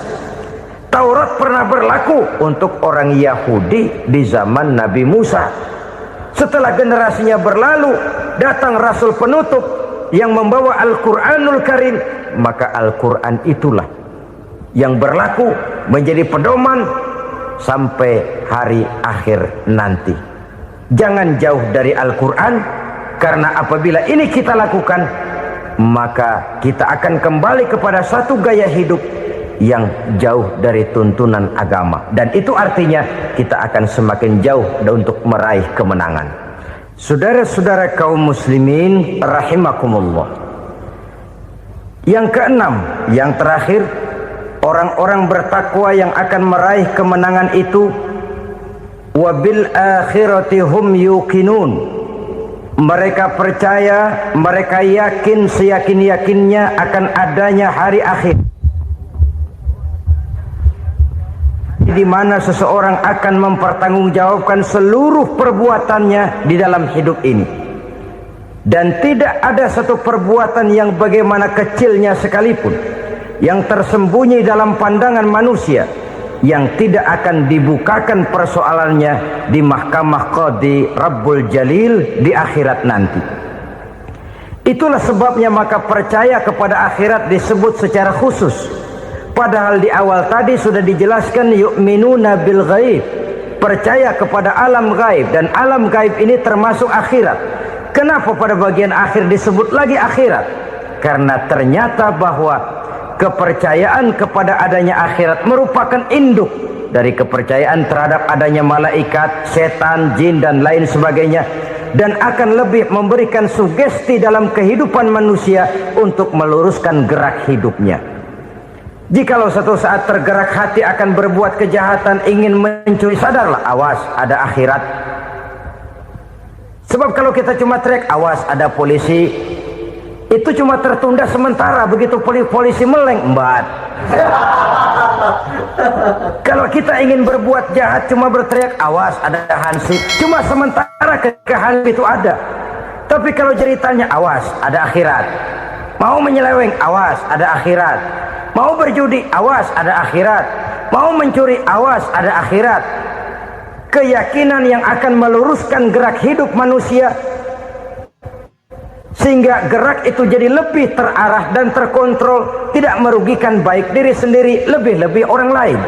Taurat pernah berlaku untuk orang Yahudi di zaman Nabi Musa. Setelah generasinya berlalu, datang Rasul penutup yang membawa Al-Quranul Karim. Maka Al-Quran itulah yang berlaku menjadi pedoman sampai hari akhir nanti. Jangan jauh dari Al-Quran, karena apabila ini kita lakukan, maka kita akan kembali kepada satu gaya hidup yang jauh dari tuntunan agama, dan itu artinya kita akan semakin jauh untuk meraih kemenangan. Saudara-saudara kaum muslimin rahimakumullah. Yang keenam, yang terakhir, orang-orang bertakwa yang akan meraih kemenangan itu wabil akhirati hum yuqinun. Mereka percaya, mereka yakin seyakin-yakinnya akan adanya hari akhir, di mana seseorang akan mempertanggungjawabkan seluruh perbuatannya di dalam hidup ini, dan tidak ada satu perbuatan yang bagaimana kecilnya sekalipun yang tersembunyi dalam pandangan manusia yang tidak akan dibukakan persoalannya di mahkamah Qadi Rabbul Jalil di akhirat nanti. Itulah sebabnya maka percaya kepada akhirat disebut secara khusus. Padahal di awal tadi sudah dijelaskan yu'minuna bil ghaib, percaya kepada alam gaib, dan alam gaib ini termasuk akhirat. Kenapa pada bagian akhir disebut lagi akhirat? Karena ternyata bahwa kepercayaan kepada adanya akhirat merupakan induk dari kepercayaan terhadap adanya malaikat, setan, jin dan lain sebagainya, dan akan lebih memberikan sugesti dalam kehidupan manusia untuk meluruskan gerak hidupnya. Jikalau satu saat tergerak hati akan berbuat kejahatan, ingin mencuri, sadarlah, awas ada akhirat. Sebab kalau kita cuma teriak awas ada polisi, itu cuma tertunda sementara, begitu polisi meleng embat. Kalau kita ingin berbuat jahat cuma berteriak awas ada hansip, cuma sementara ketika hansip itu ada. Tapi kalau ceritanya awas ada akhirat, mau menyeleweng awas ada akhirat, mau berjudi awas ada akhirat, mau mencuri awas ada akhirat. Keyakinan yang akan meluruskan gerak hidup manusia sehingga gerak itu jadi lebih terarah dan terkontrol, tidak merugikan baik diri sendiri, lebih-lebih orang lain.